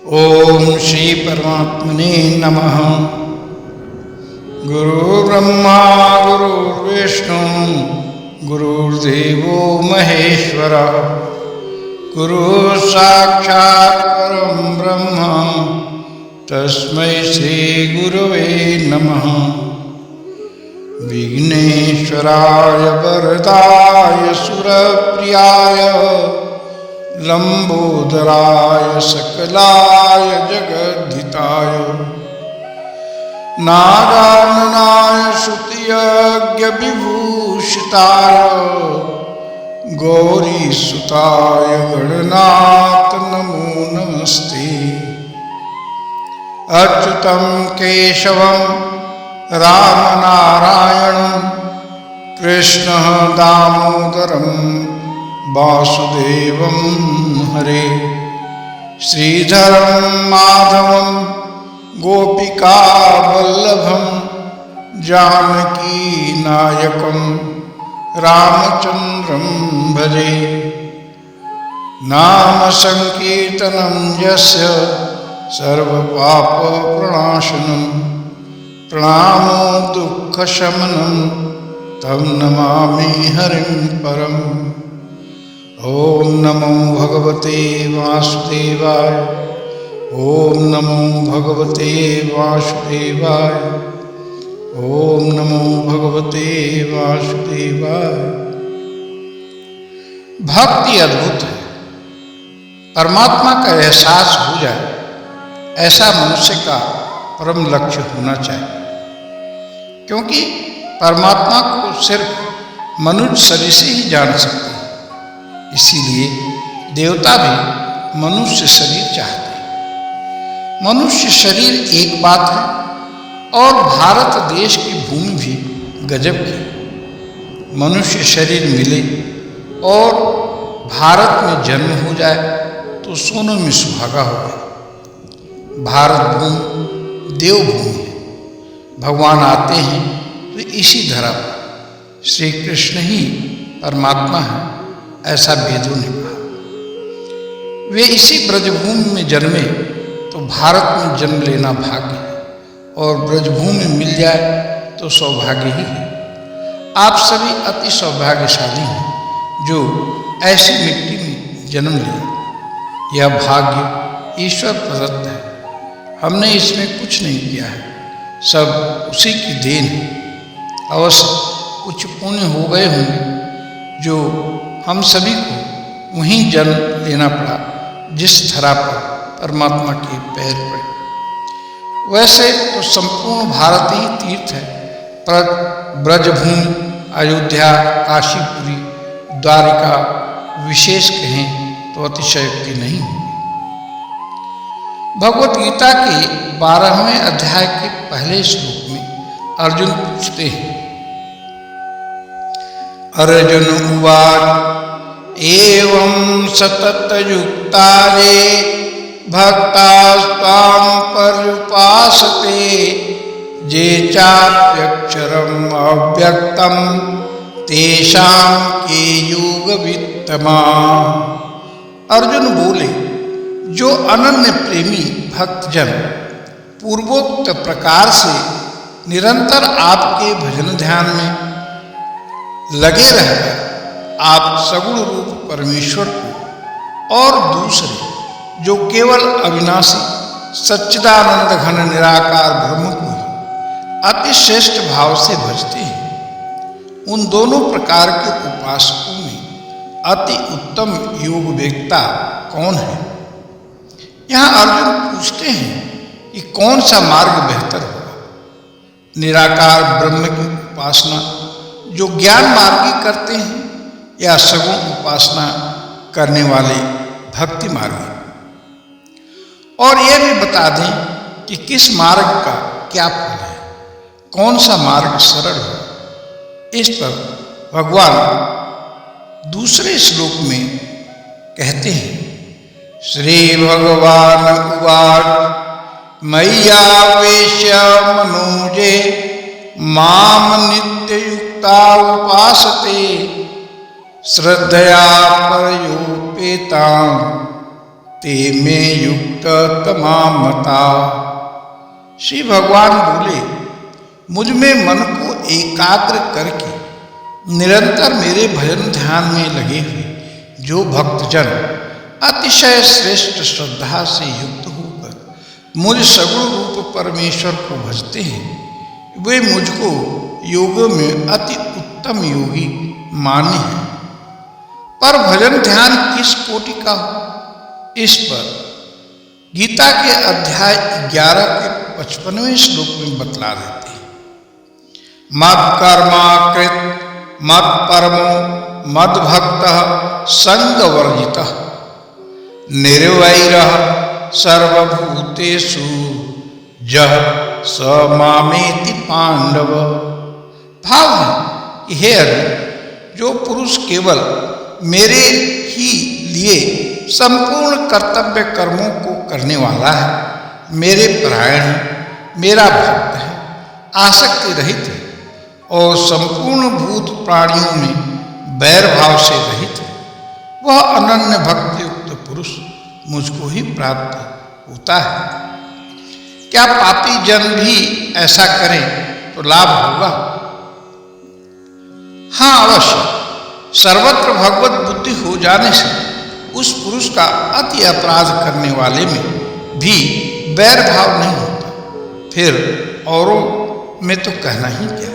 ओम श्री परमात्मने नमः। गुरुर्ब्रह्मा गुरुर्विष्णु गुरुर्देवो महेश्वरः गुरुः साक्षात् परं ब्रह्म तस्मै श्री गुरवे नमः। विघ्नेश्वराय वरदाय सुरप्रियाय लंबोदराय सकलाय जगद्धिताय नागाननाय श्रुतियज्ञ विभूषिताय गौरीसुताय गणनाथ नमो नमस्ते। अच्युतं केशवं रामनारायणं कृष्णं दामोदरं वासुदेवं हरे। श्रीधरं माधवं गोपिकावल्लभं जानकीनायकं रामचन्द्रं भजे। नाम संकीर्तनं यस्य सर्वपापप्रणाशनं प्रणामो दुःखशमनं तं नमामि हरिं परम्। ओम नमो भगवते वासुदेवाय। ओम नमो भगवते वासुदेवाय। ओम नमो भगवते वासुदेवाय। भक्ति अद्भुत है। परमात्मा का एहसास हो जाए ऐसा मनुष्य का परम लक्ष्य होना चाहिए, क्योंकि परमात्मा को सिर्फ मनुष्य शरीर से ही जान सकते हैं। इसीलिए देवता भी मनुष्य शरीर चाहते हैं। मनुष्य शरीर एक बात है और भारत देश की भूमि भी गजब की। मनुष्य शरीर मिले और भारत में जन्म हो जाए तो सोनों में सुहागा हो गया। भारत भूमि देवभूमि है। भगवान आते हैं तो इसी धरा पर। श्री कृष्ण ही परमात्मा है ऐसा वेदों ने कहा। वे इसी ब्रजभूमि में जन्मे तो भारत में जन्म लेना भाग्य है, और ब्रजभूमि मिल जाए तो सौभाग्य ही है। आप सभी अति सौभाग्यशाली हैं जो ऐसी मिट्टी में जन्म लिया। यह भाग्य ईश्वर प्रदत्त है। हमने इसमें कुछ नहीं किया है, सब उसी की देन है। अवश्य कुछ पुण्य हो गए होंगे जो हम सभी को वहीं जन्म लेना पड़ा जिस धरा पर परमात्मा के पैर पड़े। वैसे तो संपूर्ण भारत ही तीर्थ है, पर ब्रजभूमि, अयोध्या, काशीपुरी, द्वारिका विशेष कहें तो अतिशयोक्ति नहीं होगी। भगवत गीता के 12वें अध्याय के पहले श्लोक में अर्जुन पूछते हैं। अर्जुन उवाच एवं सततयुक्ता ये भक्तास्त्वां पर्युपासते ये चाप्यक्षरम् अव्यक्तं तेषां के योगवित्तमा। अर्जुन बोले, जो अनन्य प्रेमी भक्तजन पूर्वोक्त प्रकार से निरंतर आपके भजन ध्यान में लगे रहकर आप सगुण रूप परमेश्वर को और दूसरे जो केवल अविनाशी सच्चिदानंद घन निराकार ब्रह्म को ही अति श्रेष्ठ भाव से भजते हैं, उन दोनों प्रकार के उपासकों में अति उत्तम योग वेत्ता कौन है? यहाँ अर्जुन पूछते हैं कि कौन सा मार्ग बेहतर होगा, निराकार ब्रह्म की उपासना जो ज्ञान मार्गी करते हैं या सगुण उपासना करने वाले भक्ति मार्गी? और यह भी बता दें कि किस मार्ग का क्या फल है, कौन सा मार्ग सरल है। इस पर भगवान दूसरे श्लोक में कहते हैं, श्री भगवान उवाच मय्यावेश्य मनोजे माम नित्ययुक्ता उपासते श्रद्धया परयोपेतां ते में युक्त तमामता। श्री भगवान बोले, मुझ में मन को एकाग्र करके निरंतर मेरे भजन ध्यान में लगे हुए जो भक्तजन अतिशय श्रेष्ठ श्रद्धा से युक्त होकर मुझ सगुण रूप परमेश्वर को भजते हैं, वे मुझको योग में अति उत्तम योगी माने हैं। पर भजन ध्यान किस कोटि का हो, इस पर गीता के अध्याय 11 के 55वें श्लोक में बतला देते हैं। मद कर्मा कृत मद परमो मद भक्त संग वर्जितः निर्वैरः सर्वभूतेषु जह स मामेति पांडव। भाव है कि हे अर्जुन, जो पुरुष केवल मेरे ही लिए संपूर्ण कर्तव्य कर्मों को करने वाला है, मेरे परायण है, मेरा भक्त है, आसक्ति रहित है और संपूर्ण भूत प्राणियों में बैर भाव से रहित है, वह अनन्य भक्ति युक्त पुरुष मुझको ही प्राप्त होता है। क्या पापी जन भी ऐसा करें तो लाभ होगा? हाँ, अवश्य। सर्वत्र भगवत बुद्धि हो जाने से उस पुरुष का अति अपराध करने वाले में भी बैर भाव नहीं होता। फिर औरों में तो कहना ही क्या।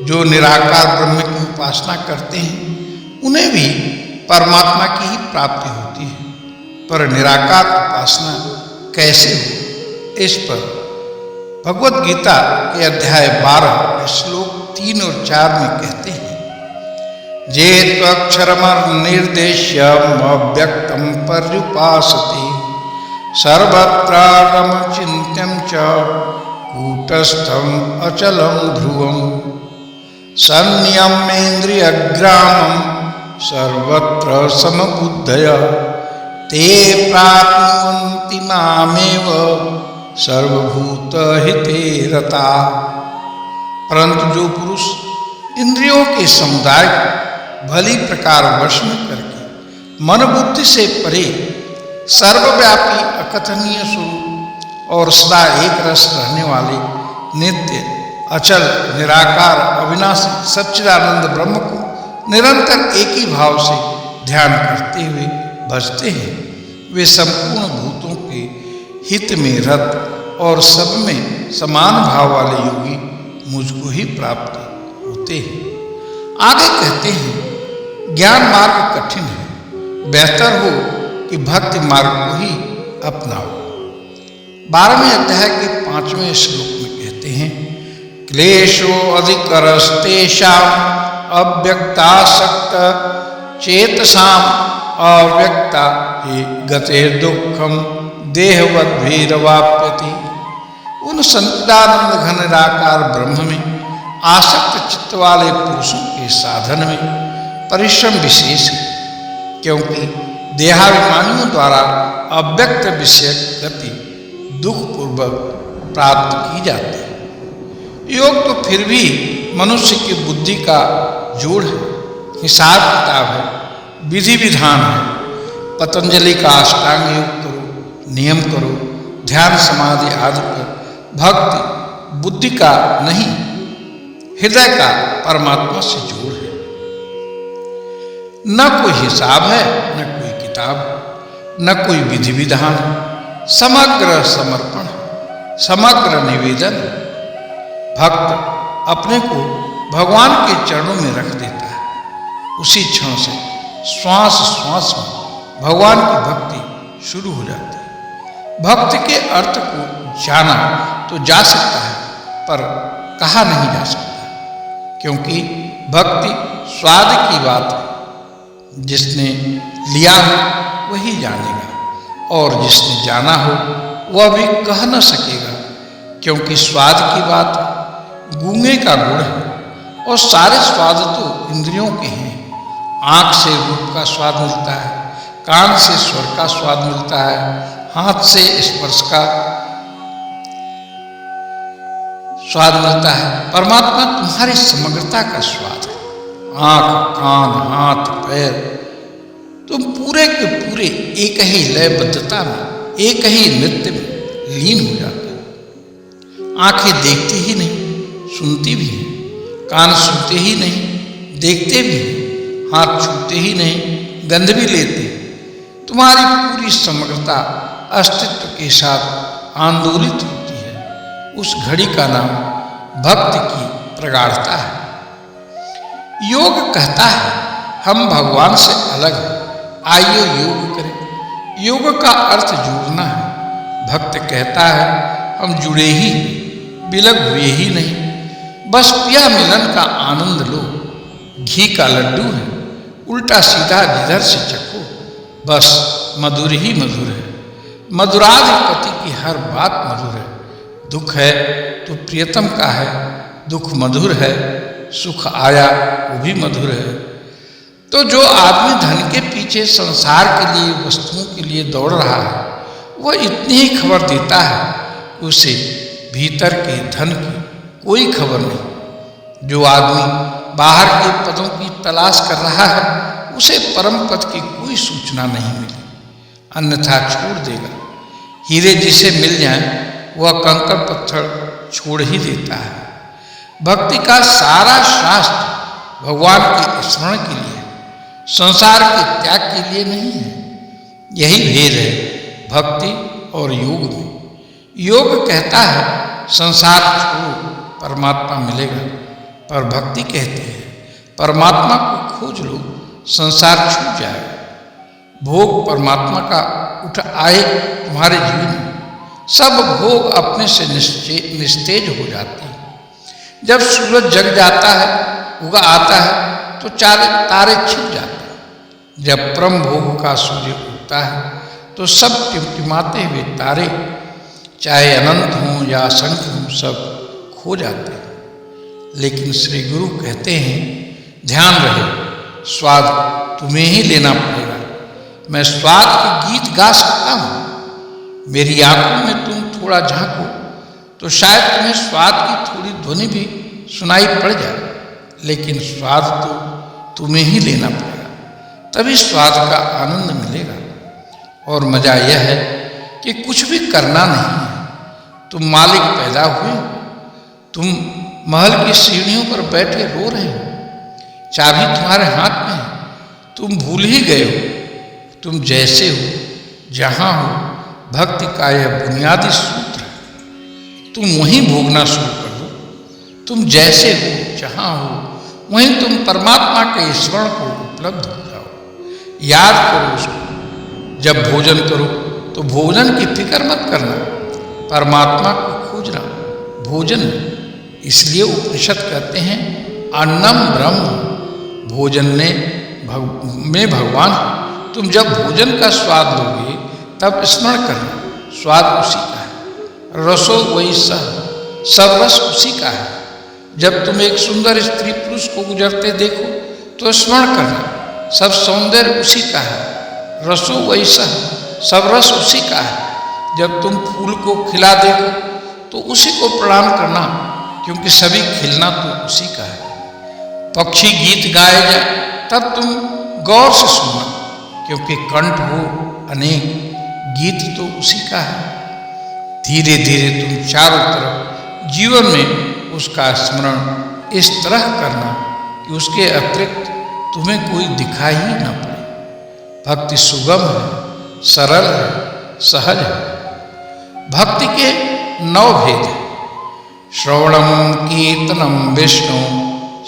जो निराकार ब्रह्म की उपासना करते हैं उन्हें भी परमात्मा की ही प्राप्ति होती है, पर निराकार उपासना कैसे हो, इस पर भगवत गीता के अध्याय 12 श्लोक 3 और 4 में कहते हैं, जे त्वक्षरमनिर्देश्यम् अव्यक्तं पर्युपासते सर्वत्रागम चिन्त्यं च कूटस्थं अचलं ध्रुवं संयम्येन्द्रियग्रामं सर्वत्र समबुद्धयः ते प्राप्नुवन्ति मामेव सर्वभूतहिते रता। परंतु जो पुरुष इंद्रियों के समुदाय को भली प्रकार वश में करके मन बुद्धि से परे सर्वव्यापी अकथनीय स्वरूप और सदा एक रस रहने वाले नित्य अचल निराकार अविनाशी सच्चिदानंद ब्रह्म को निरंतर एक ही भाव से ध्यान करते हुए भजते हैं, वे संपूर्ण भूतों के हित में रत और सब में समान भाव वाले योगी मुझको ही प्राप्त होते हैं। आगे कहते हैं, ज्ञान मार्ग कठिन है, बेहतर हो कि भक्ति मार्ग को ही अपनाओ। 12वें अध्याय के 5वें श्लोक में कहते हैं, क्लेशो अधिकरस्तेषाम् अव्यक्तासक्त चेतसाम् अव्यक्ता हि गते दुःखम देहवद्भिरवाप्यति। उन सच्चिदानंद घन निराकार ब्रह्म में आसक्त चित्त वाले पुरुषों के साधन में परिश्रम विशेष है, क्योंकि देहाभिमानियों द्वारा अव्यक्त विषय गति दुख पूर्वक प्राप्त की जाती है। योग तो फिर भी मनुष्य की बुद्धि का जोड़ है, हिसाब किताब है, विधि विधान है। पतंजलि का अष्टांग योग करो, नियम करो, ध्यान समाधि आदि पर भक्ति बुद्धि का नहीं, हृदय का परमात्मा से जोड़ है। न कोई हिसाब है, न कोई किताब, न कोई विधि विधान, समग्र समर्पण, समग्र निवेदन। भक्त अपने को भगवान के चरणों में रख देता है, उसी क्षण से श्वास श्वास में भगवान की भक्ति शुरू हो जाती है। भक्ति के अर्थ को जाना तो जा सकता है, पर कहा नहीं जा सकता, क्योंकि भक्ति स्वाद की बात है। जिसने लिया हो वही जानेगा, और जिसने जाना हो वह भी कह न सकेगा, क्योंकि स्वाद की बात गूंगे का गुण है, और सारे स्वाद तो इंद्रियों के हैं। आँख से रूप का स्वाद मिलता है, कान से स्वर का स्वाद मिलता है, हाथ से स्पर्श का स्वाद मिलता है। परमात्मा तुम्हारी समग्रता का स्वाद है। आँख, कान, हाथ, पैर तुम पूरे के पूरे एक ही लयबद्धता में, एक ही नृत्य में लीन हो जाते हो। आंखें देखती ही नहीं, सुनती भी हैं, कान सुनते ही नहीं, देखते भी हैं, हाथ छूते ही नहीं, गंध भी लेते हैं। तुम्हारी पूरी समग्रता अस्तित्व के साथ आंदोलित होती है। उस घड़ी का नाम भक्ति की प्रगाढ़ता है। योग कहता है हम भगवान से अलग हैं, आइए योग करें। योग का अर्थ जुड़ना है। भक्त कहता है हम जुड़े ही, बिलग हुए ही नहीं, बस पिया मिलन का आनंद लो। घी का लड्डू है, उल्टा सीधा जिधर से चखो, बस मधुर ही मधुर है। मधुराधिपति की हर बात मधुर है। दुख है तो प्रियतम का है, दुख मधुर है। सुख आया वो भी मधुर है। तो जो आदमी धन के पीछे, संसार के लिए, वस्तुओं के लिए दौड़ रहा है, वह इतनी ही खबर देता है, उसे भीतर के धन की कोई खबर नहीं। जो आदमी बाहर के पदों की तलाश कर रहा है, उसे परम पद की कोई सूचना नहीं मिली, अन्यथा छोड़ देगा। हीरे जिसे मिल जाए वह कंकड़ पत्थर छोड़ ही देता है। भक्ति का सारा शास्त्र भगवान के स्मरण के लिए, संसार के त्याग के लिए नहीं है। यही भेद है भक्ति और योग में। योग कहता है संसार छोड़ो, परमात्मा मिलेगा, पर भक्ति कहती है परमात्मा को खोज लो, संसार छूट जाएगा। भोग परमात्मा का उठ आए तुम्हारे जीवन में, सब भोग अपने से निस्तेज हो जाते हैं। जब सूरज जग जाता है, उगा आता है, तो तारे छिप जाते हैं। जब परम भोग का सूर्य उगता है, तो सब टिमटिमाते हुए तारे, चाहे अनंत हों या असंख्य हों, सब खो जाते हैं। लेकिन श्री गुरु कहते हैं ध्यान रहे, स्वाद तुम्हें ही लेना पड़ेगा। मैं स्वाद के गीत गा सकता हूँ। मेरी आंखों में तुम थोड़ा झांको तो शायद तुम्हें स्वाद की थोड़ी ध्वनि भी सुनाई पड़ जाए, लेकिन स्वाद तो तुम्हें ही लेना पड़ेगा, तभी स्वाद का आनंद मिलेगा। और मजा यह है कि कुछ भी करना नहीं है। तुम मालिक पैदा हुए हो, तुम महल की सीढ़ियों पर बैठे रो रहे हो, चाबी तुम्हारे हाथ में है, तुम भूल ही गए हो तुम जैसे हो, जहाँ हो। भक्ति का यह बुनियादी सूत्र है। तुम वहीं भोगना शुरू कर दो। तुम जैसे हो, जहाँ हो, वहीं तुम परमात्मा के स्मरण को उपलब्ध हो जाओ। याद करो उसको। जब भोजन करो तो भोजन की फिक्र मत करना, परमात्मा को खोजना भोजन में। इसलिए उपनिषद कहते हैं अन्नम ब्रह्म, भोजन में भगवान। तुम जब भोजन का स्वाद लोगे तब स्मरण करना, स्वाद उसी का है। रसो वही सब रस उसी का है। जब तुम एक सुंदर स्त्री पुरुष को गुजरते देखो तो स्मरण करना, सब सौंदर्य उसी का है। रसो वही सब रस उसी का है। जब तुम फूल को खिला देखो तो उसी को प्रणाम करना, क्योंकि सभी खिलना तो उसी का है। पक्षी गीत गाए जाए तब तुम गौर से सुनना, क्योंकि कंठ हो अनेक, गीत तो उसी का है। धीरे धीरे तुम चारों तरफ जीवन में उसका स्मरण इस तरह करना कि उसके अतिरिक्त तुम्हें कोई दिखाई ही न पड़े। भक्ति सुगम है, सरल है, सहज है। भक्ति के 9 भेद हैं। श्रवणम कीर्तनम विष्णु,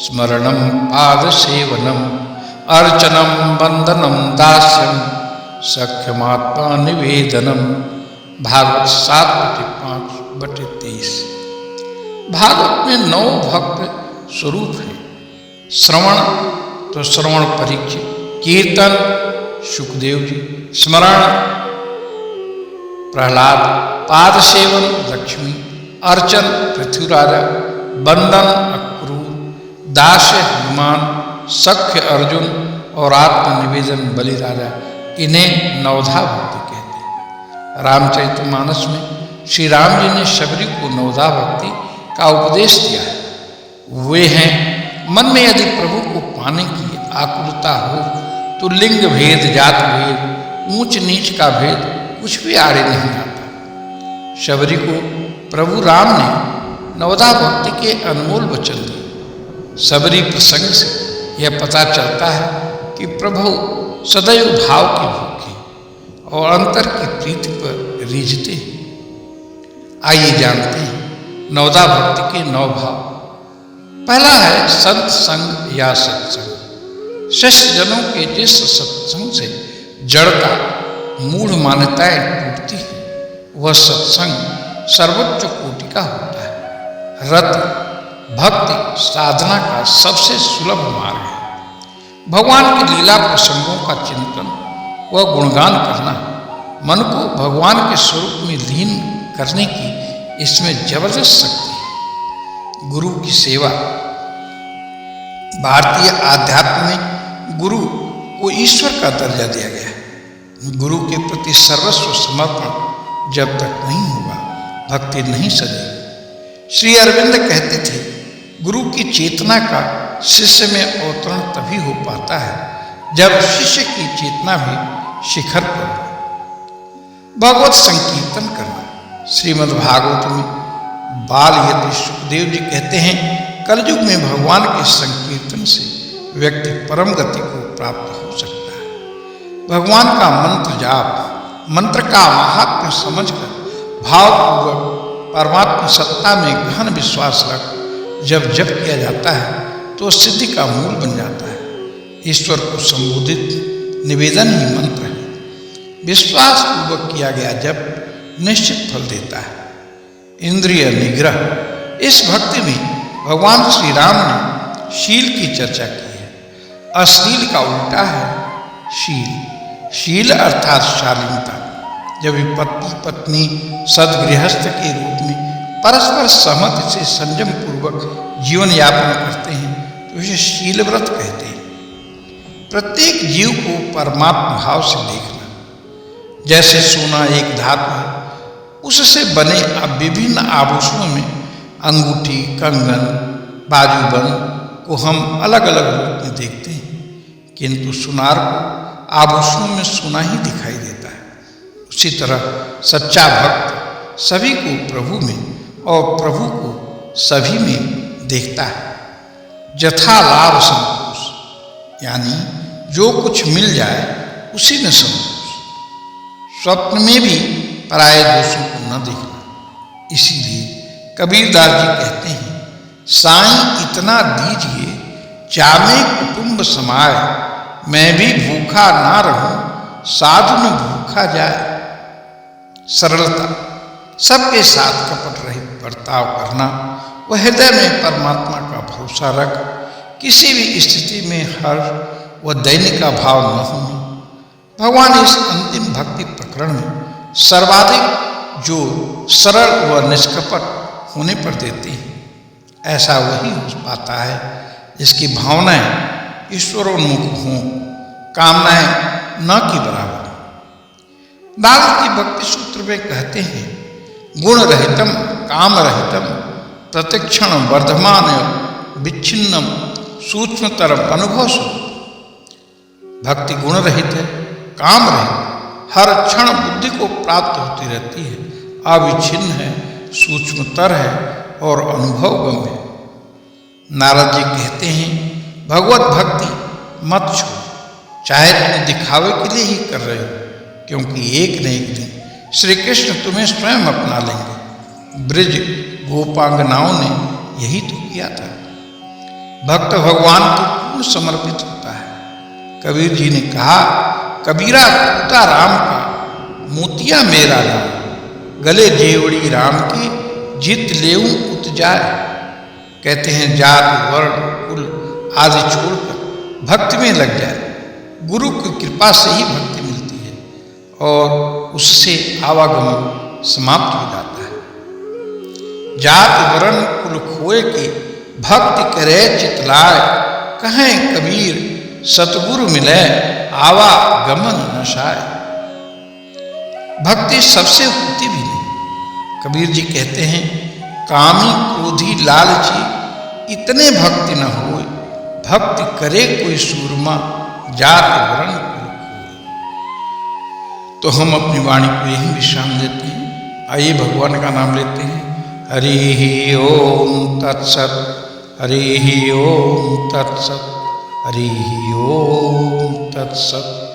स्मरणम पाद सेवनम, अर्चनम वंदनम दास्यम, सख्यमात्मा निवेदनम। भागवत 7/5/23। भागवत में 9 भक्त स्वरूप हैं। श्रवण तो श्रवण परीक्षित, कीर्तन सुखदेव जी, स्मरण प्रहलाद, पाद सेवन लक्ष्मी, अर्चन पृथ्वीराजा, बंदन अक्रूर, दास्य हनुमान, सख्य अर्जुन और आत्मनिवेदन बलि राजा। इन्हें नवधा भक्ति कहते हैं। रामचरितमानस में श्री राम जी ने शबरी को नवधा भक्ति का उपदेश दिया है। वे हैं, मन में यदि प्रभु को पाने की आकुलता हो तो लिंग भेद, जात भेद, ऊंच नीच का भेद कुछ भी आड़े नहीं आता। शबरी को प्रभु राम ने नवदा भक्ति के अनमोल वचन दिए। शबरी प्रसंग से यह पता चलता है कि प्रभु सदैव भाव के भूखे और अंतर की प्रीति पर रीझते हैं। आइए जानते हैं नवदा भक्ति के 9 भाव। पहला है संत संग या सत्संग। शिष्य जनों के जिस सत्संग से जड़ता, मूढ़ मान्यताएं टूटती है, वह सत्संग सर्वोच्च कोटि का होता है। रत भक्ति साधना का सबसे सुलभ मार्ग है। भगवान की लीला प्रसंगों का चिंतन व गुणगान करना, मन को भगवान के स्वरूप में लीन करने की इसमें जबरदस्त शक्ति है। गुरु की सेवा। भारतीय आध्यात्म में गुरु को ईश्वर का दर्जा दिया गया है। गुरु के प्रति सर्वस्व समर्पण जब तक नहीं होगा, भक्ति नहीं सजेगी। श्री अरविंद कहते थे, गुरु की चेतना का शिष्य में अवतरण तभी हो पाता है जब शिष्य की चेतना भी शिखर पर हो। भगवत संकीर्तन करना। श्रीमद् भागवत में बाल यति सुखदेव जी कहते हैं, कलयुग में भगवान के संकीर्तन से व्यक्ति परम गति को प्राप्त हो सकता है। भगवान का मंत्र जाप, मंत्र का महात्म्य समझकर भावपूर्वक परमात्मा सत्ता में गहन विश्वास रख जब जप किया जाता है तो सिद्धि का मूल बन जाता है। ईश्वर को संबोधित निवेदन ही मंत्र है। विश्वास पूर्वक किया गया जप निश्चित फल देता है। इंद्रिय निग्रह। इस भक्ति में भगवान श्री राम ने शील की चर्चा की है। अश्लील का उल्टा है शील। शील अर्थात शालीनता। जब पति पत्नी सदगृहस्थ के रूप में परस्पर सहमति से संयम पूर्वक जीवन यापन करते हैं तो इसे शील व्रत कहते हैं। प्रत्येक जीव को परमात्मा भाव से देखना। जैसे सोना एक धातु है, उससे बने अब विभिन्न आभूषणों में अंगूठी, कंगन, बाजूबंद को हम अलग अलग रूप में देखते हैं, किंतु सुनार को आभूषणों में सोना ही दिखाई देता है। उसी तरह सच्चा भक्त सभी को प्रभु में और प्रभु को सभी में देखता है। जथा लाभ संतोष, यानी जो कुछ मिल जाए उसी में संतोष। स्वप्न में भी पराये दोषों को न देखना। इसीलिए कबीरदास जी कहते हैं, साईं इतना दीजिए जामे कुटुंब समाए, मैं भी भूखा ना रहूं साधु न भूखा जाए। सरलता। सबके साथ कपट रहित बर्ताव करना व हृदय में परमात्मा का भरोसा रख किसी भी स्थिति में हर्ष व दैन्य का भाव न होना। भगवान इस अंतिम भक्ति प्रकरण में सर्वाधिक जोर सरल व निष्कपट होने पर देते हैं। ऐसा वही हो पाता है जिसकी भावनाएं ईश्वरोन्मुख हों, कामनाएं न की बराबर। नारद की भक्ति सूत्र में कहते हैं, गुण रहितम काम रहितम प्रतिक्षण वर्धमान विच्छिन्नम सूक्ष्मतरम अनुभव स्वरूप। भक्ति गुण रहित है, काम रहित, हर क्षण बुद्धि को प्राप्त होती रहती है, अविच्छिन्न है, सूक्ष्मतर है और अनुभवगम्य है। नारद जी कहते हैं, भगवत भक्ति मत छोड़ो, चाहे तुम दिखावे के लिए ही कर रहे हो, क्योंकि एक न एक दिन श्री कृष्ण तुम्हें स्वयं अपना लेंगे। ब्रज गोपांगनाओं ने यही तो किया था। भक्त भगवान को पूर्ण समर्पित होता है। कबीर जी ने कहा, कबीरा कुता राम का, मोतिया मेरा राम, गले जेवड़ी राम की, जीत लेऊं उत जाए। कहते हैं, जात वर्ण कुल आदि छोड़कर भक्ति में लग जाए। गुरु की कृपा से ही भक्ति मिलती है और उससे आवागमन समाप्त हो जाता है। जात वर्ण कुल खोए की, भक्ति करे चितलाए, कहें कबीर सतगुरु मिले, आवागमन नशाए। भक्ति सबसे होती भी नहीं। कबीर जी कहते हैं, कामी क्रोधी लालची इतने भक्ति न होए, भक्ति करे कोई सूरमा, जात वर्ण कुल कोय। तो हम अपनी वाणी को यही विश्राम देते हैं। आइए भगवान का नाम लेते हैं। हरि ओम तत्सत, हरि ओम तत्सत, हरि ओम तत्सत।